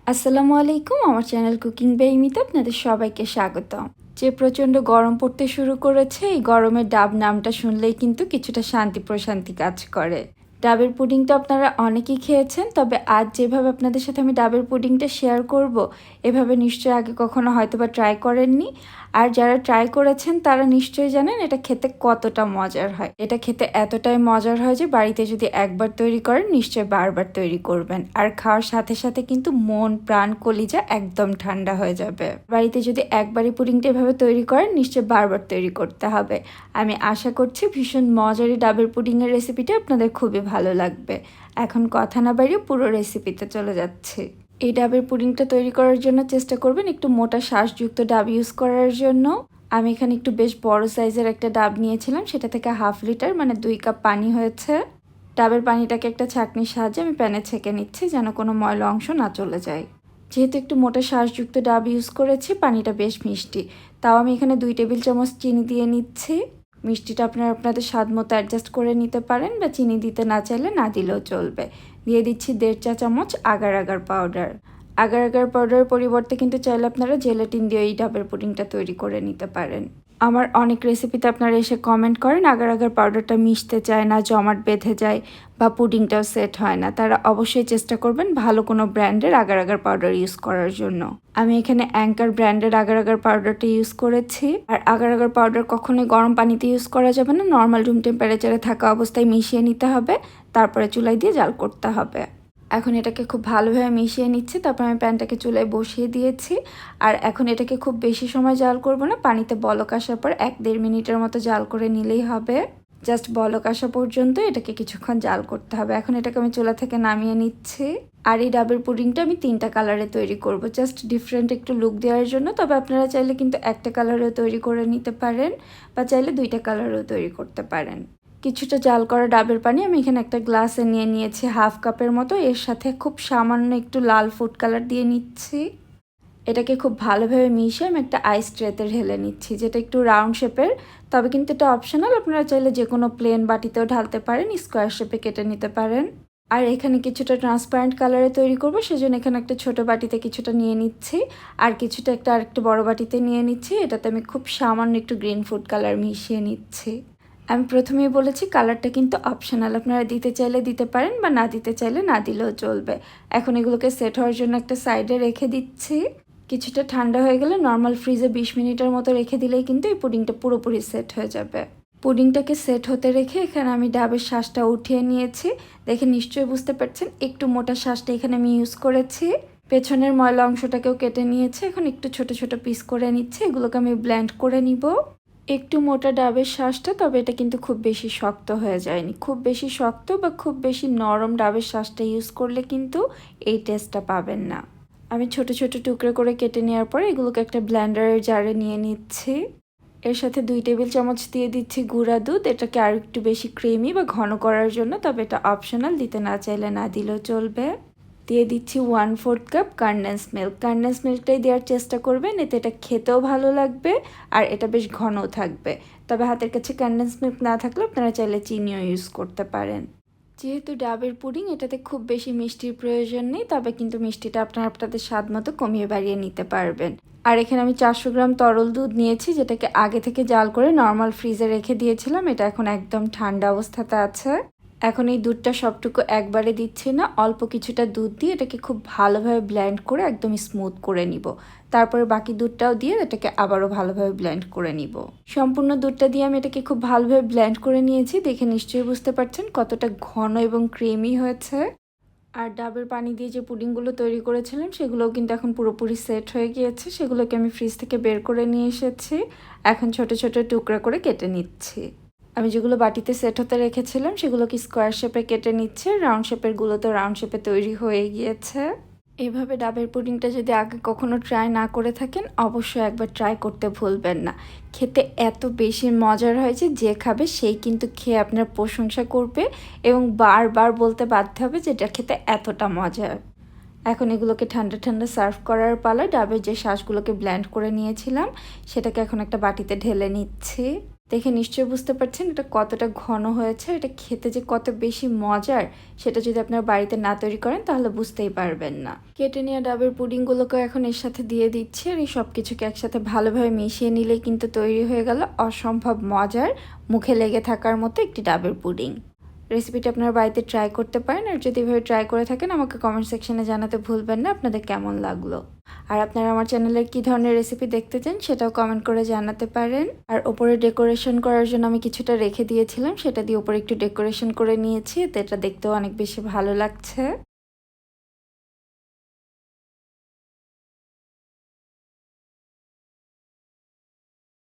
আসসালামু আলাইকুম, আমার চ্যানেল কুকিং বাই মিতা আপনাদের সবাইকে স্বাগতম। যে প্রচণ্ড গরম পড়তে শুরু করেছে, এই গরমে ডাব নামটা শুনলেই কিন্তু কিছুটা শান্তি প্রশান্তি কাজ করে। ডাবের পুডিংটা আপনারা অনেকেই খেয়েছেন, তবে আজ যেভাবে আপনাদের সাথে আমি ডাবের পুডিংটা শেয়ার করব, এভাবে নিশ্চয়ই আগে কখনো হয়তোবা ট্রাই করেননি। আর যারা ট্রাই করেছেন তারা নিশ্চয়ই জানেন এটা খেতে কতটা মজার হয়। এটা খেতে এতটাই মজার হয় যে বাড়িতে যদি একবার তৈরি করেন নিশ্চয়ই বারবার তৈরি করবেন। আর খাওয়ার সাথে সাথে কিন্তু মন প্রাণ কলিজা একদম ঠান্ডা হয়ে যাবে। বাড়িতে যদি একবারই পুডিংটা এভাবে তৈরি করেন নিশ্চয়ই বারবার তৈরি করতে হবে। আমি আশা করছি ভীষণ মজারি ডাবের পুডিংয়ের রেসিপিটা আপনাদের খুবই ভালো লাগবে। এখন কথা না বাড়িয়ে পুরো রেসিপিতে চলে যাচ্ছি। এই ডাবের পুডিংটা তৈরি করার জন্য চেষ্টা করবেন একটু মোটা শ্বাসযুক্ত ডাব ইউজ করার জন্য। আমি এখানে একটু বেশ বড় সাইজের একটা ডাব নিয়েছিলাম, সেটা থেকে 1/2 লিটার মানে 2 কাপ পানি হয়েছে। ডাবের পানিটাকে একটা ছাঁকনির সাহায্যে আমি প্যানে ছেঁকে নিচ্ছি যেন কোনো ময়লা অংশ না চলে যায়। যেহেতু একটু মোটা শ্বাসযুক্ত ডাব ইউজ করেছি, পানিটা বেশ মিষ্টি, তাও আমি এখানে 2 টেবিল চামচ চিনি দিয়ে নিচ্ছি। মিষ্টিটা আপনারা আপনাদের স্বাদ মতো অ্যাডজাস্ট করে নিতে পারেন, বা চিনি দিতে না চাইলে না দিলেও চলবে। দিয়ে দিচ্ছি 1.5 চা চামচ agar agar powder. Agar agar পাউডারের পরিবর্তে কিন্তু চাইলে আপনারা জেলাটিন দিয়ে এই ডাবের পুডিংটা তৈরি করে নিতে পারেন। আমার অনেক রেসিপিতে আপনারা এসে কমেন্ট করেন আগার আগার পাউডারটা মিশতে চায় না, জমাট বেঁধে যায় বা পুডিংটাও সেট হয় না। তারা অবশ্যই চেষ্টা করবেন ভালো কোনো ব্র্যান্ডের আগার আগার পাউডার ইউজ করার জন্য। আমি এখানে অ্যাঙ্কার ব্র্যান্ডের আগার আগার পাউডারটা ইউজ করেছি। আর আগার আগার পাউডার কখনোই গরম পানিতে ইউজ করা যাবে না, নর্মাল রুম টেম্পারেচারে থাকা অবস্থায় মিশিয়ে নিতে হবে, তারপরে চুলায় দিয়ে জাল করতে হবে। এখন এটাকে খুব ভালোভাবে মিশিয়ে নিচ্ছি, তারপর আমি প্যানটাকে চুলায় বসিয়ে দিয়েছি। আর এখন এটাকে খুব বেশি সময় জাল করব না, পানিতে বলক আসার পর 1-1.5 মিনিটের মতো জাল করে নিলেই হবে। জাস্ট বলক আসা পর্যন্ত এটাকে কিছুক্ষণ জাল করতে হবে। এখন এটাকে আমি চুলা থেকে নামিয়ে নিচ্ছি। আর এই ডাবের পুডিংটা আমি 3টা কালারে তৈরি করব, জাস্ট ডিফারেন্ট একটু লুক দেওয়ার জন্য। তবে আপনারা চাইলে কিন্তু একটা কালারেও তৈরি করে নিতে পারেন, বা চাইলে 2টা কালারেও তৈরি করতে পারেন। কিছুটা জাল করা ডাবের পানি আমি এখানে একটা গ্লাসে নিয়ে নিয়েছি 1/2 কাপের মতো। এর সাথে খুব সামান্য একটু লাল ফুড কালার দিয়ে নিচ্ছি। এটাকে খুব ভালোভাবে মিশিয়ে আমি একটা আইস ট্রেতে ঢেলে নিচ্ছি, যেটা একটু রাউন্ড শেপের। তবে কিন্তু এটা অপশনাল, আপনারা চাইলে যে কোনো প্লেন বাটিতেও ঢালতে পারেন, স্কোয়ার শেপে কেটে নিতে পারেন। আর এখানে কিছুটা ট্রান্সপারেন্ট কালারে তৈরি করব, সেজন্য এখানে একটা ছোট বাটিতে কিছুটা নিয়ে নিচ্ছি, আর কিছুটা আরেকটা বড় বাটিতে নিয়ে নিচ্ছি। এটাতে আমি খুব সামান্য একটু গ্রিন ফুড কালার মিশিয়ে নিচ্ছি। আমি প্রথমেই বলেছি কালারটা কিন্তু অপশনাল, আপনারা দিতে চাইলে দিতে পারেন বা না দিতে চাইলে না দিলেও চলবে। এখন এগুলোকে সেট হওয়ার জন্য একটা সাইডে রেখে দিচ্ছি। কিছুটা ঠান্ডা হয়ে গেলে নর্মাল ফ্রিজে 20 মিনিটের মতো রেখে দিলেই কিন্তু এই পুডিংটা পুরোপুরি সেট হয়ে যাবে। পুডিংটাকে সেট হতে রেখে এখানে আমি ডাবের শাঁসটা উঠিয়ে নিয়েছি। দেখে নিশ্চয়ই বুঝতে পারছেন একটু মোটা শাঁসটা এখানে আমি ইউজ করেছি। পেছনের ময়লা অংশটাকেও কেটে নিয়েছি। এখন একটু ছোট ছোট পিস করে নিচ্ছি, এগুলোকে আমি ব্লেন্ড করে নিব। একটু মোটা ডাবের শাঁসটা, তবে এটা কিন্তু খুব বেশি শক্ত হয়ে যায়নি। খুব বেশি শক্ত বা খুব বেশি নরম ডাবের শাঁসটা ইউজ করলে কিন্তু এই টেস্টটা পাবেন না। আমি ছোট ছোট টুকরো করে কেটে নেওয়ার পর এগুলোকে একটা ব্লেন্ডারের জারে নিয়ে নিচ্ছি। এর সাথে 2 টেবিল চামচ দিয়ে দিচ্ছি গুঁড়া দুধ, এটাকে আর একটু বেশি ক্রিমি বা ঘন করার জন্য, তবে এটা অপশনাল, দিতে না চাইলে না দিলেও চলবে। দিয়ে দিচ্ছি 1/4 কাপ কনডেন্স মিল্ক। কনডেন্স মিল্কটাই দেওয়ার চেষ্টা করবেন, এতে এটা খেতেও ভালো লাগবে আর এটা বেশ ঘনও থাকবে। তবে হাতের কাছে কনডেন্স মিল্ক না থাকলে আপনারা চাইলে চিনিও ইউজ করতে পারেন। যেহেতু ডাবের পুডিং, এটাতে খুব বেশি মিষ্টির প্রয়োজন নেই, তবে কিন্তু মিষ্টিটা আপনারা আপনাদের স্বাদ মতো কমিয়ে বাড়িয়ে নিতে পারবেন। আর এখানে আমি 400 গ্রাম তরল দুধ নিয়েছি, যেটাকে আগে থেকে জাল করে নর্মাল ফ্রিজে রেখে দিয়েছিলাম। এটা এখন একদম ঠান্ডা অবস্থাতে আছে। এখন এই দুধটা সবটুকু একবারে দিচ্ছি না, অল্প কিছুটা দুধ দিয়ে এটাকে খুব ভালোভাবে ব্লেন্ড করে একদম স্মুথ করে নিব। তারপরে বাকি দুধটাও দিয়ে এটাকে আবারও ভালোভাবে ব্লেন্ড করে নিব। সম্পূর্ণ দুধটা দিয়ে আমি এটাকে খুব ভালোভাবে ব্লেন্ড করে নিয়েছি। দেখে নিশ্চয়ই বুঝতে পারছেন কতটা ঘন এবং ক্রিমি হয়েছে। আর ডাবের পানি দিয়ে যে পুডিংগুলো তৈরি করেছিলাম সেগুলোও কিন্তু এখন পুরোপুরি সেট হয়ে গিয়েছে। সেগুলোকে আমি ফ্রিজ থেকে বের করে নিয়ে এসেছি। এখন ছোট ছোট টুকরা করে কেটে নিচ্ছি। আমি যেগুলো বাটিতে সেট হতে রেখেছিলাম সেগুলোকে স্কোয়ার শেপে কেটে নিচ্ছে। রাউন্ড শেপের গুলো তো রাউন্ড শেপে তৈরি হয়ে গিয়েছে। এভাবে ডাবের পুডিংটা যদি আগে কখনো ট্রাই না করে থাকেন অবশ্যই একবার ট্রাই করতে ভুলবেন না। খেতে এত বেশি মজার হয় যে খাবে সেই কিন্তু খেয়ে আপনার প্রশংসা করবে এবং বারবার বলতে বাধ্য হবে যে এটা খেতে এতটা মজার। এখন এগুলোকে ঠান্ডা ঠান্ডা সার্ভ করার পালা। ডাবের যে শাঁসগুলোকে ব্লেন্ড করে নিয়েছিলাম সেটাকে এখন একটা বাটিতে ঢেলে নিচ্ছি। দেখে নিশ্চয়ই বুঝতে পারছেন এটা কতটা ঘন হয়েছে। এটা খেতে যে কত বেশি মজার সেটা যদি আপনার বাড়িতে না তৈরি করেন তাহলে বুঝতেই পারবেন না। কেটে নেওয়া ডাবের পুডিংগুলোকে এখন এর সাথে দিয়ে দিচ্ছি, আর এই সব কিছুকে একসাথে ভালোভাবে মিশিয়ে নিলেই কিন্তু তৈরি হয়ে গেল অসম্ভব মজার, মুখে লেগে থাকার মতো একটি ডাবের পুডিং। রেসিপিটা আপনার বাড়িতে ট্রাই করতে পারেন, আর যদি এভাবে ট্রাই করে থাকেন আমাকে কমেন্ট সেকশনে জানাতে ভুলবেন না আপনাদের কেমন লাগলো। আর আপনারা আমার চ্যানেলের কী ধরনের রেসিপি দেখতে চান সেটাও কমেন্ট করে জানাতে পারেন। আর ওপরে ডেকোরেশন করার জন্য আমি কিছুটা রেখে দিয়েছিলাম, সেটা দিয়ে ওপরে একটু ডেকোরেশন করে নিয়েছি, এতে এটা দেখতেও অনেক বেশি ভালো লাগছে।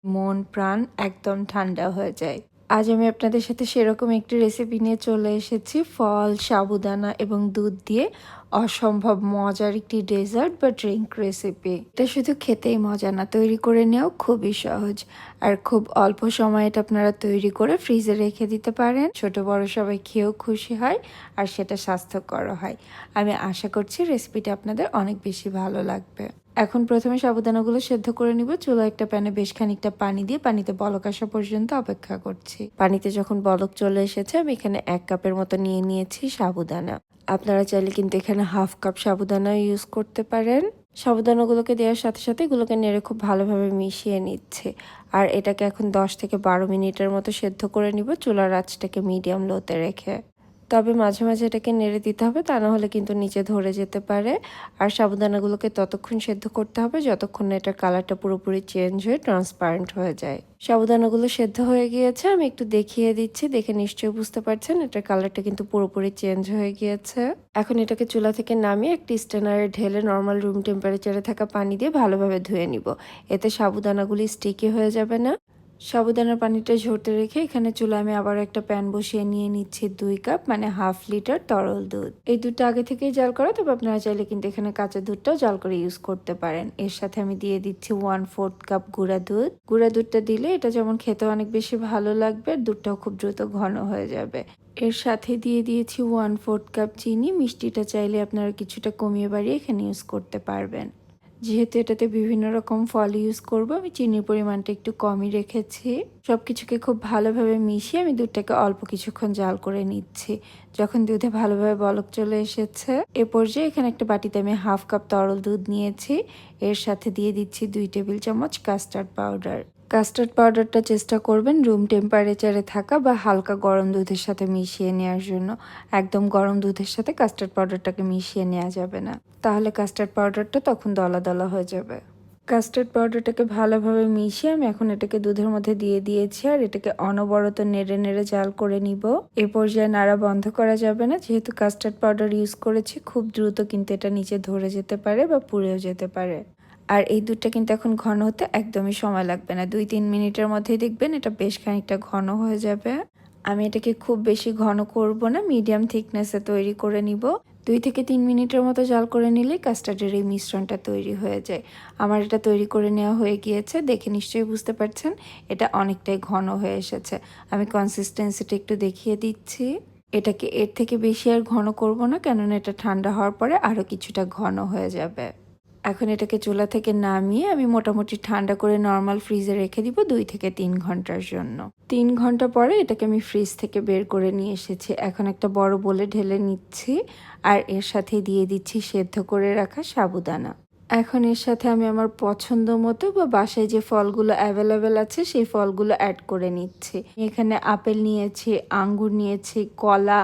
মন প্রাণ একদম ঠান্ডা হয়ে যায়। আজ আমি আপনাদের সাথে সেরকম একটি রেসিপি নিয়ে চলে এসেছি, ফল, সাবুদানা এবং দুধ দিয়ে অসম্ভব মজার একটি ডেজার্ট বা ড্রিঙ্ক রেসিপি। এটা শুধু খেতেই মজা না, তৈরি করে নেওয়াও খুবই সহজ। আর খুব অল্প সময়ে এটা আপনারা তৈরি করে ফ্রিজে রেখে দিতে পারেন। ছোট বড় সবাই খেয়েও খুশি হয়, আর সেটা স্বাস্থ্যকর হয়। আমি আশা করছি রেসিপিটা আপনাদের অনেক বেশি ভালো লাগবে। এখন প্রথমে সাবুদানাগুলো সেদ্ধ করে নিব। চুলায় একটা প্যানে বেশ খানিকটা পানি দিয়ে পানিতে বলক আসা পর্যন্ত অপেক্ষা করছি। পানিতে যখন বলক চলে এসেছে আমি এখানে 1 কাপের মতো নিয়ে নিয়েছি সাবুদানা। আপনারা চাইলে কিন্তু এখানে 1/2 কাপ সাবুদানা ইউজ করতে পারেন। সাবুদানাগুলোকে দেওয়ার সাথে সাথে এগুলোকে নেড়ে খুব ভালোভাবে মিশিয়ে নিচ্ছে। আর এটাকে এখন 10 থেকে 12 মিনিটের মতো সেদ্ধ করে নিব, চুলার আঁচটাকে মিডিয়াম লোতে রেখে। তবে মাঝে মাঝে এটাকে নেড়ে দিতে হবে, তা না হলে কিন্তু নিচে ধরে যেতে পারে। আর সাবুদানাগুলোকে ততক্ষণ সেদ্ধ করতে হবে যতক্ষণ না এটার কালারটা পুরোপুরি চেঞ্জ হয়ে ট্রান্সপারেন্ট হয়ে যায়। সাবুদানাগুলো সেদ্ধ হয়ে গিয়েছে, আমি একটু দেখিয়ে দিচ্ছি, দেখে নিশ্চয়ই বুঝতে পারছেন এটার কালারটা কিন্তু পুরোপুরি চেঞ্জ হয়ে গিয়েছে। এখন এটাকে চুলা থেকে নামিয়ে একটি স্ট্রেনারে ঢেলে নর্মাল রুম টেম্পারেচারে থাকা পানি দিয়ে ভালোভাবে ধুয়ে নিব। এতে সাবুদানাগুলি স্টিকি হয়ে যাবে না। সাবুদানার পানিটা ঝরতে রেখে এখানে চুলায় আমি আবার একটা প্যান বসিয়ে নিয়ে নিচ্ছি 2 কাপ মানে 1/2 লিটার তরল দুধ। এই দুধটা আগে থেকেই জাল করা, তবে আপনারা চাইলে কিন্তু এখানে কাঁচা দুধটাও জাল করে ইউজ করতে পারেন। এর সাথে আমি দিয়ে দিচ্ছি 1/4 কাপ গুঁড়া দুধ। গুঁড়া দুধটা দিলে এটা যেমন খেতে অনেক বেশি ভালো লাগবে, আর দুধটাও খুব দ্রুত ঘন হয়ে যাবে। এর সাথে দিয়ে দিয়েছি 1/4 কাপ চিনি। মিষ্টিটা চাইলে আপনারা কিছুটা কমিয়ে বাড়িয়ে এখানে ইউজ করতে পারবেন। যেহেতু এটাতে বিভিন্ন রকম ফল ইউজ করব, আমি চিনির পরিমাণটা একটু কমই রেখেছি। সবকিছুকে খুব ভালোভাবে মিশিয়ে আমি দুধটাকে অল্প কিছুক্ষণ জাল করে নিচ্ছি। যখন দুধে ভালোভাবে বলক চলে এসেছে এ পর্যায়ে এখানে একটা বাটিতে আমি 1/2 কাপ তরল দুধ নিয়েছি। এর সাথে দিয়ে দিচ্ছি 2 টেবিল চামচ কাস্টার্ড পাউডার। কাস্টার্ড পাউডারটা চেষ্টা করবেন রুম টেম্পারেচারে থাকা বা হালকা গরম দুধের সাথে মিশিয়ে নেওয়ার জন্য। একদম গরম দুধের সাথে কাস্টার্ড পাউডারটাকে মিশিয়ে নেওয়া যাবে না, তাহলে কাস্টার্ড পাউডারটা তখন দলা দলা হয়ে যাবে। কাস্টার্ড পাউডারটাকে ভালোভাবে মিশিয়ে আমি এখন এটাকে দুধের মধ্যে দিয়ে দিয়েছি, আর এটাকে অনবরত নেড়ে নেড়ে জাল করে নিব। এ পর্যায়ে নাড়া বন্ধ করা যাবে না, যেহেতু কাস্টার্ড পাউডার ইউজ করেছি খুব দ্রুত কিন্তু এটা নিচে ধরে যেতে পারে বা পুড়েও যেতে পারে। আর এই দুধটা কিন্তু এখন ঘন হতে একদমই সময় লাগবে না, 2-3 মিনিটের মধ্যেই দেখবেন এটা বেশ খানিকটা ঘন হয়ে যাবে। আমি এটাকে খুব বেশি ঘন করব না, মিডিয়াম থিকনেসে তৈরি করে নিব। 2 থেকে 3 মিনিটের মতো জাল করে নিলেই কাস্টার্ডের এই মিশ্রণটা তৈরি হয়ে যায়। আমার এটা তৈরি করে নেওয়া হয়ে গিয়েছে, দেখে নিশ্চয়ই বুঝতে পারছেন এটা অনেকটাই ঘন হয়ে এসেছে। আমি কনসিস্টেন্সিটা একটু দেখিয়ে দিচ্ছি। এটাকে এর থেকে বেশি আর ঘন করব না, কেননা এটা ঠান্ডা হওয়ার পরে আরও কিছুটা ঘন হয়ে যাবে। এখন এটাকে চুলা থেকে নামিয়ে আমি মোটামুটি ঠান্ডা করে নর্মাল ফ্রিজে রেখে দিব 2 থেকে 3 ঘন্টার জন্য। 3 ঘন্টা পরে এটাকে আমি ফ্রিজ থেকে বের করে নিয়ে এসেছি। এখন একটা বড় বোলে ঢেলে নিচ্ছি, আর এর সাথে দিয়ে দিচ্ছি সেদ্ধ করে রাখা সাবুদানা। এখন এর সাথে আমি আমার পছন্দ মতো বা বাসায় যে ফলগুলো অ্যাভেলেবেল আছে সেই ফলগুলো অ্যাড করে নিচ্ছি। এখানে আপেল নিয়েছি, আঙ্গুর নিয়েছি, কলা,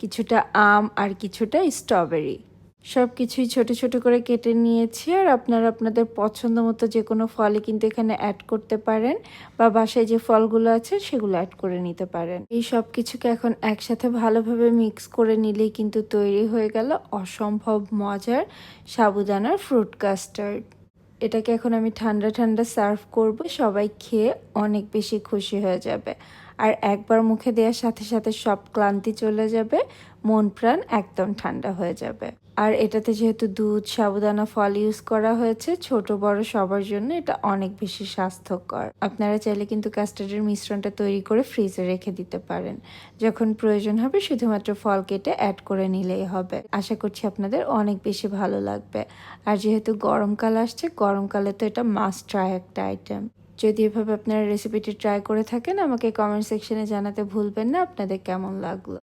কিছুটা আম আর কিছুটা স্ট্রবেরি। সব কিছুই ছোট ছোট করে কেটে নিয়েছি, আর আপনারা আপনাদের পছন্দ মতো যে কোনো ফলই কিন্তু এখানে অ্যাড করতে পারেন, বা বাসায় যে ফলগুলো আছে সেগুলো অ্যাড করে নিতে পারেন। এই সব কিছুকে এখন একসাথে ভালোভাবে মিক্স করে নিলেই কিন্তু তৈরি হয়ে গেল অসম্ভব মজার সাবুদানার ফ্রুট কাস্টার্ড। এটাকে এখন আমি ঠান্ডা ঠান্ডা সার্ভ করব, সবাই খেয়ে অনেক বেশি খুশি হয়ে যাবে। আর একবার মুখে দেওয়ার সাথে সাথে সব ক্লান্তি চলে যাবে, মন প্রাণ একদম ঠান্ডা হয়ে যাবে। আর এটাতে যেহেতু দুধ, সাবুদানা, ফল ইউজ করা হয়েছে, ছোট বড় সবার জন্য এটা অনেক বেশি স্বাস্থ্যকর। আপনারা চাইলে কিন্তু কাস্টার্ডের মিশ্রণটা তৈরি করে ফ্রিজে রেখে দিতে পারেন। যখন প্রয়োজন হবে শুধুমাত্র ফল কেটে অ্যাড করে নিলেই হবে। আশা করছি আপনাদের অনেক বেশি ভালো লাগবে। আর যেহেতু গরমকাল আসছে, গরমকালে তো এটা মাস্ট ট্রাই একটা আইটেম। যদি এভাবে আপনারা রেসিপিটি ট্রাই করে থাকেন আমাকে কমেন্ট সেকশনে জানাতে ভুলবেন না আপনাদের কেমন লাগলো।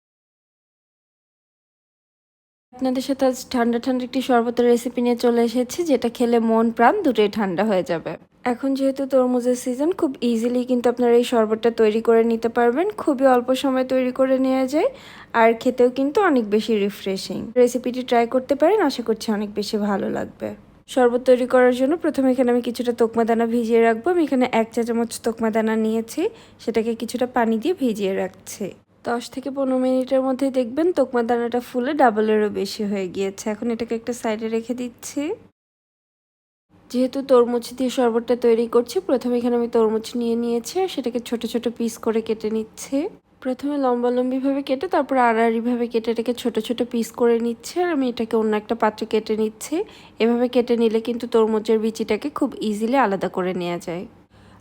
আপনাদের সাথে আজ ঠান্ডা ঠান্ডা একটি শরবতের রেসিপি নিয়ে চলে এসেছি, যেটা খেলে মন প্রাণ দুটোই ঠান্ডা হয়ে যাবে। এখন যেহেতু তরমুজের সিজন, খুব ইজিলি কিন্তু আপনারা এই শরবতটা তৈরি করে নিতে পারবেন। খুবই অল্প সময় তৈরি করে নেওয়া যায় আর খেতেও কিন্তু অনেক বেশি রিফ্রেশিং। রেসিপিটি ট্রাই করতে পারেন, আশা করছি অনেক বেশি ভালো লাগবে। শরবত তৈরি করার জন্য প্রথমে এখানে আমি কিছুটা তোকমা দানা ভিজিয়ে রাখবো। আমি এখানে 1 চা চামচ তোকমা দানা নিয়েছি, সেটাকে কিছুটা পানি দিয়ে ভিজিয়ে রাখছি। 10 থেকে 15 মিনিটের মধ্যেই দেখবেন তোকমা দানাটা ফুলে ডাবলেরও বেশি হয়ে গিয়েছে। এখন এটাকে একটা সাইডে রেখে দিচ্ছি। যেহেতু তরমুজ দিয়ে শরবতটা তৈরি করছি, প্রথমে এখানে আমি তরমুজ নিয়ে নিয়েছি আর সেটাকে ছোট ছোট পিস করে কেটে নিচ্ছি। প্রথমে লম্বালম্বিভাবে কেটে তারপর আড়াআড়িভাবে কেটে এটাকে ছোট ছোট পিস করে নিচ্ছি আর আমি এটাকে অন্য একটা পাত্রে কেটে নিচ্ছি। এভাবে কেটে নিলে কিন্তু তরমুজের বিচিটাকে খুব ইজিলি আলাদা করে নেওয়া যায়।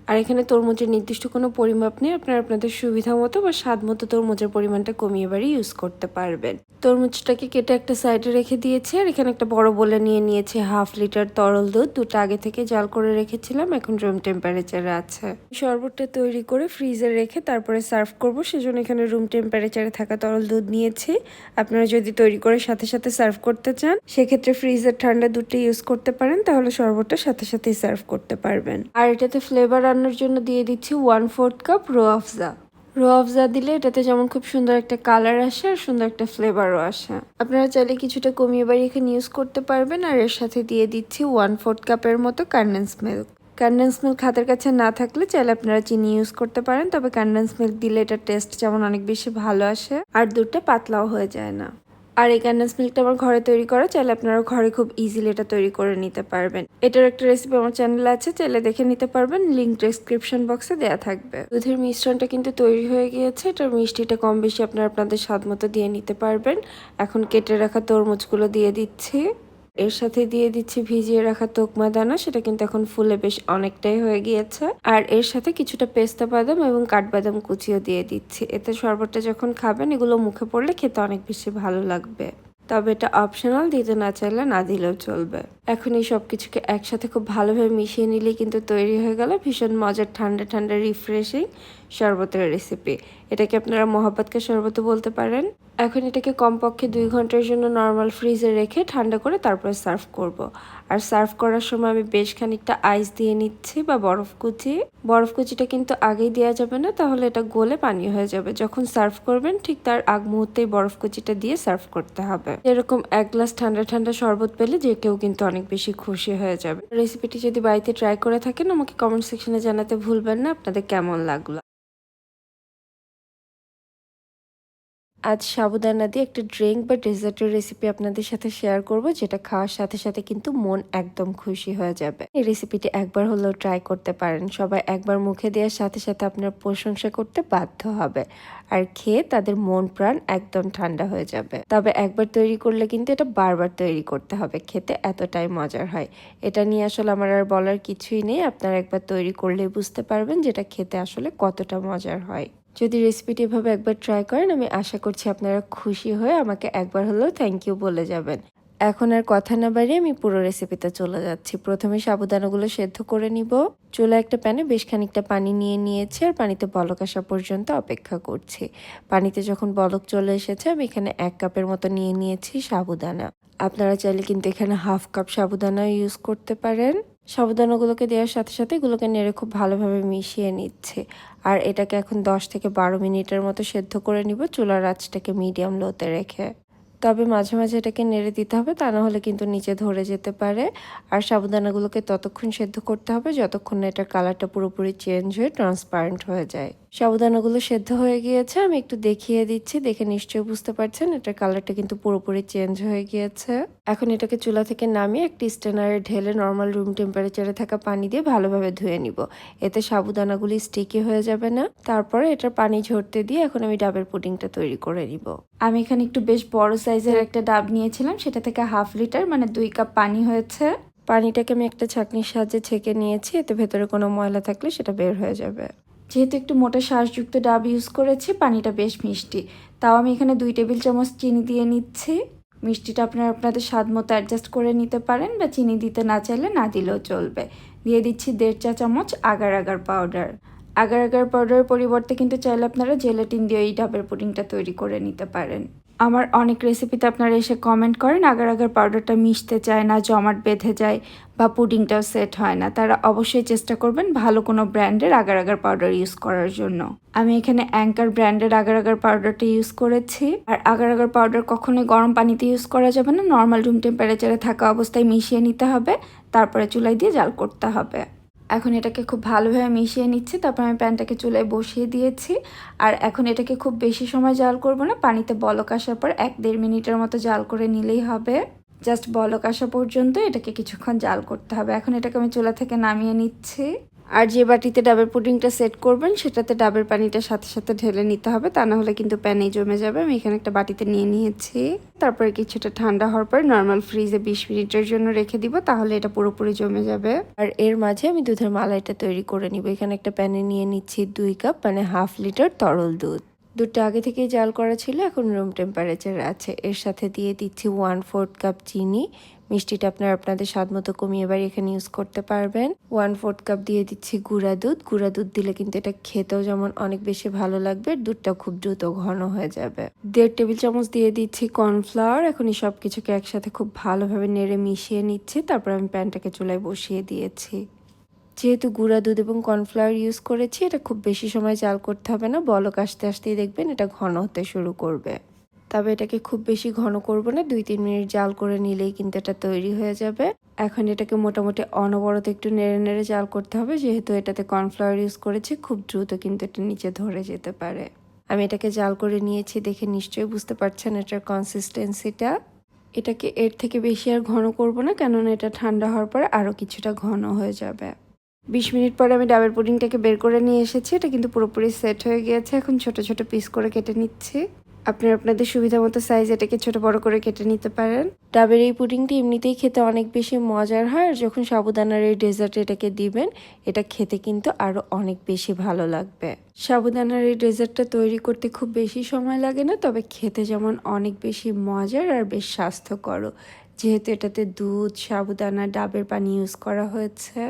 আর এখানে তরমুজের নির্দিষ্ট কোনো পরিমাপ নেই, আপনারা আপনাদের সুবিধা মতো বা স্বাদ মতো তরমুজের পরিমাণটা কমিয়ে বাড়িয়ে ইউজ করতে পারবেন। তরমুজটাকে কেটে একটা সাইডে রেখে দিয়েছি আর এখানে একটা বড় বোলে নিয়ে নিয়েছি 1/2 লিটার তরল দুধ। দুটো আগে থেকে জাল করে রেখেছিলাম, এখন রুম টেম্পারেচারে আছে। শরবতটা তৈরি করে ফ্রিজে রেখে তারপরে সার্ভ করব, সেজন্য এখানে রুম টেম্পারেচারে থাকা তরল দুধ নিয়েছি। আপনারা যদি তৈরি করে সাথে সাথে সার্ভ করতে চান সেক্ষেত্রে ফ্রিজের ঠান্ডা দুধটা ইউজ করতে পারেন, তাহলে শরবতটা সাথে সাথেই সার্ভ করতে পারবেন। আর এটাতে ফ্লেভার রান্নার জন্য দিয়ে দিচ্ছি 1/4 কাপ রো আফজা। রো আফজা দিলে এটাতে যেমন খুব সুন্দর একটা কালার আসে আর সুন্দর একটা ফ্লেভারও আসে। আপনারা চাইলে কিছুটা কমিয়ে বাড়িয়ে এখানে ইউজ করতে পারবেন। আর এর সাথে দিয়ে দিচ্ছি 1/4 কাপের মতো কনডেন্স মিল্ক। কনডেন্স মিল্ক হাতের কাছে না থাকলে চাইলে আপনারা চিনি ইউজ করতে পারেন, তবে কনডেন্স মিল্ক দিলে এটার টেস্ট যেমন অনেক বেশি ভালো আসে আর দুধটা পাতলাও হয়ে যায় না। আর এই কনডেন্স মিল্কটা আমার ঘরে তৈরি করা, চাইলে আপনারা ঘরে খুব ইজিলি এটা তৈরি করে নিতে পারবেন। এটার একটা রেসিপি আমার চ্যানেলে আছে, চাইলে দেখে নিতে পারবেন, লিঙ্ক ডেসক্রিপশন বক্সে দেওয়া থাকবে। দুধের মিশ্রণটা কিন্তু তৈরি হয়ে গিয়েছে, এটার মিষ্টিটা কম বেশি আপনারা আপনাদের স্বাদ মতো দিয়ে নিতে পারবেন। এখন কেটে রাখা তরমুজগুলো দিয়ে দিচ্ছি। এর সাথে দিয়ে দিচ্ছি ভিজিয়ে রাখা তোকমা দানা, সেটা কিন্তু এখন ফুলে বেশ অনেকটাই হয়ে গিয়েছে। আর এর সাথে কিছুটা পেস্তা বাদাম এবং কাঠবাদাম কুচিও দিয়ে দিচ্ছি। এতে শরবতটা যখন খাবেন এগুলো মুখে পড়লে খেতে অনেক বেশি ভালো লাগবে। তবে এটা অপশনাল, দিতে না চাইলে না দিলেও চলবে। এখন এই সব কিছুকে একসাথে খুব ভালোভাবে মিশিয়ে নিলেই কিন্তু তৈরি হয়ে গেল ভীষণ মজার ঠান্ডা ঠান্ডা রিফ্রেশিং শরবতের রেসিপি। এটাকে আপনারা মহাব্বতকে শরবত বলতে পারেন। এখন এটাকে কমপক্ষে 2 ঘন্টার জন্য নর্মাল ফ্রিজে রেখে ঠান্ডা করে তারপরে সার্ভ করব। আর সার্ভ করার সময় আমি বেশ খানিকটা আইস দিয়ে নিচ্ছি বা বরফ কুচি। বরফ কুচিটা কিন্তু আগেই দেওয়া যাবে না, তাহলে এটা গলে পানি হয়ে যাবে। যখন সার্ভ করবেন ঠিক তার আগ মুহূর্তেই বরফ কুচিটা দিয়ে সার্ভ করতে হবে। এরকম 1 গ্লাস ঠান্ডা ঠান্ডা শরবত পেলে যে কেউ কিন্তু অনেক বেশি খুশি হয়ে যাবে। রেসিপিটি যদি বাড়িতে ট্রাই করে থাকেন আমাকে কমেন্ট সেকশনে জানাতে ভুলবেন না আপনাদের কেমন লাগলো। আজ সাবুদানা দিয়ে একটা ড্রিঙ্ক বা ডেজার্টের রেসিপি আপনাদের সাথে শেয়ার করব, যেটা খাওয়ার সাথে সাথে কিন্তু মন একদম খুশি হয়ে যাবে। এই রেসিপিটি একবার হলেও ট্রাই করতে পারেন, সবাই একবার মুখে দেওয়ার সাথে সাথে আপনার প্রশংসা করতে বাধ্য হবে আর খেয়ে তাদের মন প্রাণ একদম ঠান্ডা হয়ে যাবে। তবে একবার তৈরি করলে কিন্তু এটা বারবার তৈরি করতে হবে, খেতে এতটাই মজার হয়। এটা নিয়ে আসলে আমার আর বলার কিছুই নেই, আপনারা একবার তৈরি করলেই বুঝতে পারবেন যেটা খেতে আসলে কতটা মজার হয়। যদি রেসিপিটি এভাবে একবার ট্রাই করেন আমি আশা করছি আপনারা খুশি হয়ে আমাকে একবার হলেও থ্যাংক ইউ বলে যাবেন। এখন আর কথা না বাড়িয়ে আমি পুরো রেসিপিতে চলে যাচ্ছি। প্রথমে সাবুদানাগুলো সেদ্ধ করে নিব। চুলায় একটা প্যানে বেশ খানিকটা পানি নিয়ে নিয়েছি আর পানিতে বলক আসা পর্যন্ত অপেক্ষা করছি। পানিতে যখন বলক চলে এসেছে আমি এখানে 1 কাপের মতো নিয়ে নিয়েছি সাবুদানা। আপনারা চাইলে কিন্তু এখানে 1/2 কাপ সাবুদানা ইউজ করতে পারেন। সাবুদানাগুলোকে দেওয়ার সাথে সাথে এগুলোকে নেড়ে খুব ভালোভাবে মিশিয়ে নিচ্ছে। আর এটাকে এখন 10 থেকে 12 মিনিটের মতো সেদ্ধ করে নিব, চুলার আঁচটাকে মিডিয়াম লোতে রেখে। তবে মাঝে মাঝে এটাকে নেড়ে দিতে হবে, তা না হলে কিন্তু নিচে ধরে যেতে পারে। আর সাবুদানাগুলোকে ততক্ষণ সেদ্ধ করতে হবে যতক্ষণ না এটার কালারটা পুরোপুরি চেঞ্জ হয়ে ট্রান্সপারেন্ট হয়ে যায়। সাবুদানাগুলো সেদ্ধ হয়ে গিয়েছে, আমি একটু দেখিয়ে দিচ্ছি, দেখে নিশ্চয়ই বুঝতে পারছেন এটার কালারটা কিন্তু পুরোপুরি চেঞ্জ হয়ে গিয়েছে। এখন এটাকে চুলা থেকে নামিয়ে একটি স্ট্রেনারে ঢেলে নর্মাল রুম টেম্পারেচারে থাকা পানি দিয়ে ভালোভাবে ধুয়ে নিব। এতে সাবুদানাগুলি স্টিকি হয়ে যাবে না। তারপরে এটার পানি ঝরতে দিয়ে এখন আমি ডাবের পুডিংটা তৈরি করে নিব। আমি এখানে একটু বেশ বড় সাইজের একটা ডাব নিয়েছিলাম, সেটা থেকে 1/2 লিটার মানে 2 কাপ পানি হয়েছে। পানিটাকে আমি একটা ছাঁকনির সাহায্যে ছেঁকে নিয়েছি, এতে ভেতরে কোনো ময়লা থাকলে সেটা বের হয়ে যাবে। যেহেতু একটু মোটা শাঁসযুক্ত ডাব ইউজ করেছি, পানিটা বেশ মিষ্টি, তাও আমি এখানে 2 টেবিল চামচ চিনি দিয়ে নিচ্ছি। মিষ্টিটা আপনারা আপনাদের স্বাদ মতো অ্যাডজাস্ট করে নিতে পারেন, বা চিনি দিতে না চাইলে না দিলেও চলবে। দিয়ে দিচ্ছি 1.5 চা চামচ agar agar powder. Agar agar পাউডারের পরিবর্তে কিন্তু চাইলে আপনারা জেলাটিন দিয়ে এই ডাবের পুডিংটা তৈরি করে নিতে পারেন। আমার অনেক রেসিপিতে আপনারা এসে কমেন্ট করেন আগার আগার পাউডারটা মিশতে চায় না, জমাট বেঁধে যায়, বা পুডিংটাও সেট হয় না। তারা অবশ্যই চেষ্টা করবেন ভালো কোনো ব্র্যান্ডের আগার আগার পাউডার ইউজ করার জন্য। আমি এখানে অ্যাঙ্কার ব্র্যান্ডের আগার আগার পাউডারটা ইউজ করেছি। আর আগার আগার পাউডার কখনোই গরম পানিতে ইউজ করা যাবে না, নর্মাল রুম টেম্পারেচারে থাকা অবস্থায় মিশিয়ে নিতে হবে, তারপরে চুলায় দিয়ে জাল করতে হবে। এখন এটাকে খুব ভালোভাবে মিশিয়ে নিচ্ছি, তারপর আমি প্যানটাকে চুলায় বসিয়ে দিয়েছি। আর এখন এটাকে খুব বেশি সময় জাল করব না, পানিতে বলক আসার পর 1-1.5 মিনিটের মতো জাল করে নিলেই হবে। জাস্ট বলক আসা পর্যন্ত এটাকে কিছুক্ষণ জাল করতে হবে। এখন এটাকে আমি চুলা থেকে নামিয়ে নিচ্ছি। আর যে বাটিতে ডাবের পুডিংটা সেট করবেন সেটাতে ডাবের পানিটা সাথে সাথে ঢেলে নিতে হবে, তা না হলে কিন্তু প্যানেই জমে যাবে। আমি এখানে একটা বাটিতে নিয়ে নিয়েছি। তারপরে কিছুটা ঠান্ডা হওয়ার পর নর্মাল ফ্রিজে 20 মিনিটের জন্য রেখে দিব, তাহলে এটা পুরোপুরি জমে যাবে। আর এর মাঝে আমি দুধের মালাইটা তৈরি করে নিব। এখানে একটা প্যানে নিয়ে নিচ্ছি 2 কাপ মানে 1/2 লিটার তরল দুধ। দুধটা আগে থেকেই জাল করা ছিল, এখন রুম টেম্পারেচারে আছে। এর সাথে দিয়ে দিচ্ছি 1/4 কাপ চিনি। মিষ্টিটা আপনারা আপনাদের স্বাদ মতো কমিয়ে বাড়ি এখানে ইউজ করতে পারবেন। 1/4 কাপ দিয়ে দিচ্ছি গুঁড়া দুধ। গুঁড়া দুধ দিলে কিন্তু এটা খেতেও যেমন অনেক বেশি ভালো লাগবে, দুধটা খুব দ্রুত ঘন হয়ে যাবে। 1.5 টেবিল চামচ দিয়ে দিচ্ছি কর্নফ্লাওয়ার। এখন এই সব কিছুকে একসাথে খুব ভালোভাবে নেড়ে মিশিয়ে নিচ্ছি। তারপর আমি প্যানটাকে চুলায় বসিয়ে দিয়েছি। যেহেতু গুঁড়া দুধ এবং কর্নফ্লাওয়ার ইউজ করেছি, এটা খুব বেশি সময় জাল করতে হবে না, বলক আসতে আসতেই দেখবেন এটা ঘন হতে শুরু করবে। তবে এটাকে খুব বেশি ঘন করব না, 2-3 মিনিট জাল করে নিলেই কিন্তু এটা তৈরি হয়ে যাবে। এখন এটাকে মোটামুটি অনবরত একটু নেড়ে নেড়ে জাল করতে হবে, যেহেতু এটাতে কর্নফ্লাওয়ার ইউজ করেছি, খুব দ্রুত কিন্তু এটা নিচে ধরে যেতে পারে। আমি এটাকে জাল করে নিয়েছি, দেখে নিশ্চয়ই বুঝতে পারছেন এটার কনসিস্টেন্সিটা। এটাকে এর থেকে বেশি আর ঘন করব না, কেননা এটা ঠান্ডা হওয়ার পরে আরও কিছুটা ঘন হয়ে যাবে। 20 মিনিট পরে আমি ডাবের পুডিংটাকে বের করে নিয়ে এসেছি। এটা কিন্তু পুরোপুরি সেট হয়ে গিয়েছে। এখন ছোট ছোট পিস করে কেটে নিচ্ছি। আপনারা আপনাদের সুবিধা মতো সাইজ এটাকে ছোট বড় করে কেটে নিতে পারেন। ডাবের এই পুডিংটি এমনিতেই খেতে অনেক বেশি মজার হয়, আর যখন সাবুদানার এই ডেজার্ট এটাকে দিবেন, এটা খেতে কিন্তু আরও অনেক বেশি ভালো লাগবে। সাবুদানার এই ডেজার্টটা তৈরি করতে খুব বেশি সময় লাগে না, তবে খেতে যেমন অনেক বেশি মজার আর বেশ স্বাস্থ্যকর, যেহেতু এটাতে দুধ, সাবুদানা, ডাবের পানি ইউজ করা হয়েছে।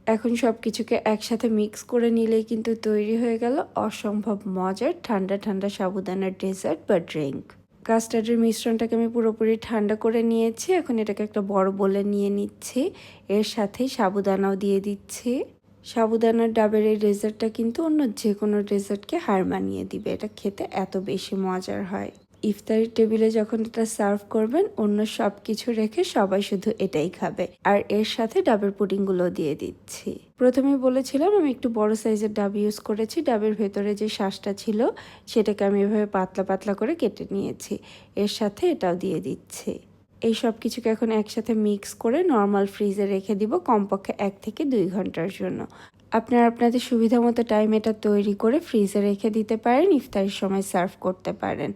এখন সব কিছুকে একসাথে মিক্স করে নিলেই কিন্তু তৈরি হয়ে গেল অসম্ভব মজার ঠান্ডা ঠান্ডা সাবুদানার ডেজার্ট বা ড্রিঙ্ক। কাস্টার্ডের মিশ্রণটাকে আমি পুরোপুরি ঠান্ডা করে নিয়েছি। এখন এটাকে একটা বড় বোলে নিয়ে নিচ্ছি। এর সাথেই সাবুদানাও দিয়ে দিচ্ছি। সাবুদানার ডাবের এই ডেজার্টটা কিন্তু অন্য যে কোনো ডেজার্টকে হার মানিয়ে দিবে, এটা খেতে এত বেশি মজার হয়। ইফতারির টেবিলে যখন এটা সার্ভ করবেন, অন্য সব কিছু রেখে সবাই শুধু এটাই খাবে। আর এর সাথে ডাবের পুডিংগুলো দিয়ে দিচ্ছি। প্রথমে বলেছিলাম আমি একটু বড় সাইজের ডাব ইউজ করেছি। ডাবের ভেতরে যে শ্বাসটা ছিল সেটাকে আমি এভাবে পাতলা পাতলা করে কেটে নিয়েছি। এর সাথে এটাও দিয়ে দিচ্ছি। এই সব কিছুকে এখন একসাথে মিক্স করে নর্মাল ফ্রিজে রেখে দিব কমপক্ষে 1 থেকে 2 ঘন্টার জন্য। আপনারা আপনাদের সুবিধা মতো টাইম এটা তৈরি করে ফ্রিজে রেখে দিতে পারেন, ইফতারের সময় সার্ভ করতে পারেন।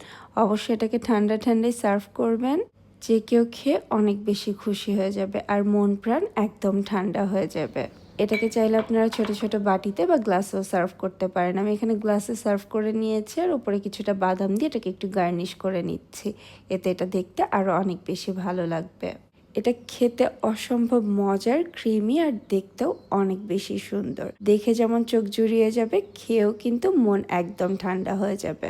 অবশ্যই এটাকে ঠান্ডা ঠান্ডায় সার্ভ করবেন, যে কেউ খেয়ে অনেক বেশি খুশি হয়ে যাবে আর মন প্রাণ একদম ঠান্ডা হয়ে যাবে। এটাকে চাইলে আপনারা ছোট ছোট বাটিতে বা গ্লাসেও সার্ভ করতে পারেন। আমি এখানে গ্লাসে সার্ভ করে নিয়েছি, আর উপরে কিছুটা বাদাম দিয়ে এটাকে একটু গার্নিশ করে নিচ্ছি। এতে এটা দেখতে আরও অনেক বেশি ভালো লাগবে। এটা খেতে অসম্ভব মজার, ক্রিমি, আর দেখতেও অনেক বেশি সুন্দর। দেখে যেমন চোখ জুড়িয়ে যাবে, খেয়েও কিন্তু মন একদম ঠান্ডা হয়ে যাবে।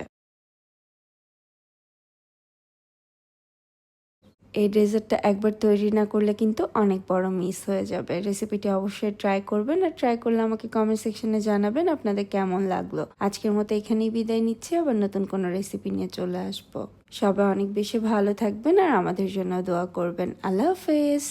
এই ডেজার্টটা একবার তৈরি না করলে কিন্তু অনেক বড় মিস হয়ে যাবে। রেসিপিটি অবশ্যই ট্রাই করবেন, আর ট্রাই করলে আমাকে কমেন্ট সেকশনে জানাবেন আপনাদের কেমন লাগলো। আজকের মতো এখানেই বিদায় নিচ্ছি, আবার নতুন কোনো রেসিপি নিয়ে চলে আসবো। সবাই অনেক বেশি ভালো থাকবেন আর আমাদের জন্য দোয়া করবেন। আল্লাহ হাফেজ।